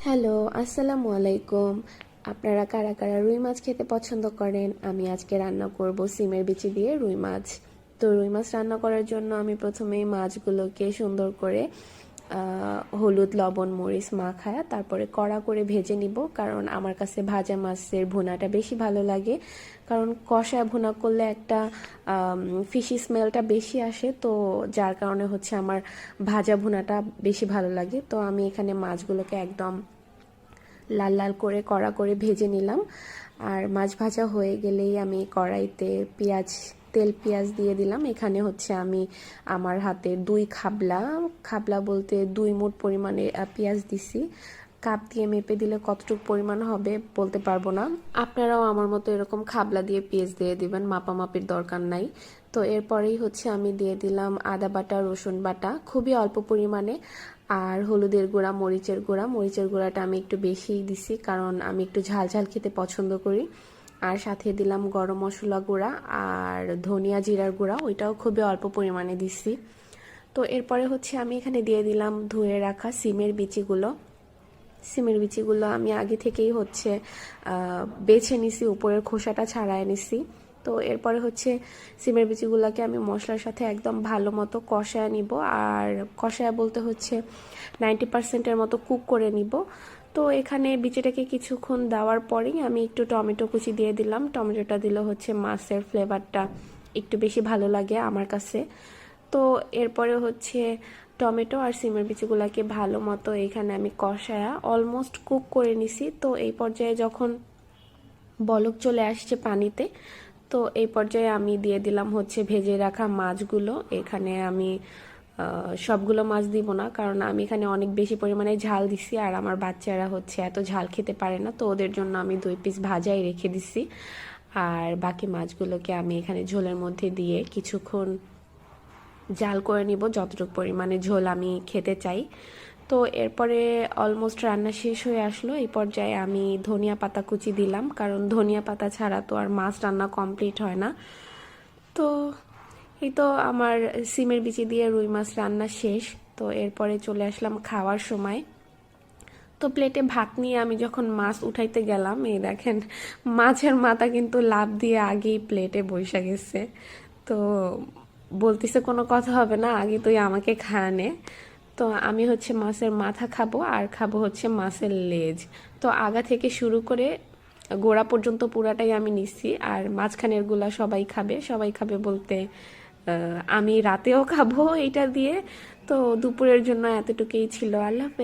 Hello, আসসালামু আলাইকুম। আপনারা কারা কারা রুই মাছ খেতে পছন্দ করেন? আমি আজকে রান্না করব সিমের বিচি দিয়ে রুই মাছ। তো রুই মাছ রান্না করার জন্য আমি প্রথমেই মাছগুলোকে সুন্দর করে হলুদ লবণ মরিচ মাখায়া তারপরে কড়া করে ভেজে নিব, কারণ আমার কাছে ভাজা মাছের ভুনাটা বেশি ভালো লাগে। কারণ কষা ভুনা করলে একটা ফিশি স্মেলটা বেশি আসে, তো যার কারণে হচ্ছে আমার ভাজা ভুনাটা বেশি ভালো লাগে। তো আমি এখানে মাছগুলোকে একদম লাল লাল করে কড়া করে ভেজে নিলাম। আর মাছ ভাজা হয়ে গেলেই আমি কড়াইতে তেল পেঁয়াজ দিয়ে দিলাম। এখানে হচ্ছে আমি আমার হাতে দুই খাবলা খাবলা বলতে 2 মুঠ পরিমাণে পেঁয়াজ দিছি। কাপ দিয়ে মেপে দিলে কতটুকু পরিমাণ হবে বলতে পারবো না। আপনারাও আমার মতো এরকম খাবলা দিয়ে পেঁয়াজ দিয়ে দিবেন, মাপামাপির দরকার নাই। তো এরপরেই হচ্ছে আমি দিয়ে দিলাম আদা বাটা রসুন বাটা খুবই অল্প পরিমাণে, আর হলুদের গুঁড়া মরিচের গুঁড়াটা আমি একটু বেশিই দিছি, কারণ আমি একটু ঝাল ঝাল খেতে পছন্দ করি। আর সাথে দিলাম গরম মশলা গুঁড়া আর ধনিয়া জিরার গুঁড়া, ওইটাও খুবই অল্প পরিমাণে দিছি। তো এরপরে হচ্ছে আমি এখানে দিয়ে দিলাম ধুয়ে রাখা সিমের বিচিগুলো আমি আগে থেকেই হচ্ছে বেছে নিছি, উপরের খোসাটা ছাড়ায় নিছি। তো এরপরে হচ্ছে সিমের বিচিগুলোকে আমি মশলার সাথে একদম ভালো মতো কষায় নিব, আর কষায় বলতে হচ্ছে 90%-এর মতো কুক করে নিব। তো এখানে বিচিটাকে কিছুক্ষণ দেওয়ার পরেই আমি একটু টমেটো কুচি দিয়ে দিলাম। টমেটোটা দিলে হচ্ছে মাছের ফ্লেভারটা একটু বেশি ভালো লাগে আমার কাছে। তো এরপরে হচ্ছে টমেটো আর সিমের বিচিগুলোকে ভালো মতো এখানে আমি কষায়া অলমোস্ট কুক করে নিছি। তো এই পর্যায়ে যখন বলক চলে আসছে পানিতে, তো এই পর্যায়ে আমি দিয়ে দিলাম হচ্ছে ভেজে রাখা মাছগুলো। এখানে আমি সবগুলো মাছ দিব না, কারণ আমি এখানে অনেক বেশি পরিমাণে ঝাল দিছি, আর আমার বাচ্চারা হচ্ছে এত ঝাল খেতে পারে না, তো ওদের জন্য আমি 2 পিস ভাজাই রেখে দিছি। আর বাকি মাছগুলোকে আমি এখানে ঝোলের মধ্যে দিয়ে কিছুক্ষণ জাল করে নিব, যতটুকু পরিমাণে ঝোল আমি খেতে চাই। তো এরপরে অলমোস্ট রান্না শেষ হয়ে আসলো। এই পর্যায়ে আমি ধনিয়া পাতা কুচি দিলাম, কারণ ধনিয়া পাতা ছাড়া তো আর মাছ রান্না কমপ্লিট হয় না। তো এই তো আমার সিমের বিচি দিয়ে রুই মাছ রান্না শেষ। তো এরপরে চলে আসলাম খাওয়ার সময়। তো প্লেটে ভাত নিয়ে আমি যখন মাছ উঠাইতে গেলাম, এই দেখেন মাছের মাথা কিন্তু লাফ দিয়ে আগেই প্লেটে বসে গেছে। তো বলতেছে কোনো কথা হবে না, আগে তুই আমাকে খাওয়ানে। তো আমি হচ্ছে মাছের মাথা খাবো, আর খাবো হচ্ছে মাছের লেজ। তো আগা থেকে শুরু করে গোড়া পর্যন্ত পুরাটাই আমি নিচ্ছি, আর মাঝখানের গুলা সবাই খাবে বলতে আমি রাতেও খাবো এটা দিয়ে। তো দুপুরের জন্য এতটুকুই ছিল। আল্লাহ হাফেজ।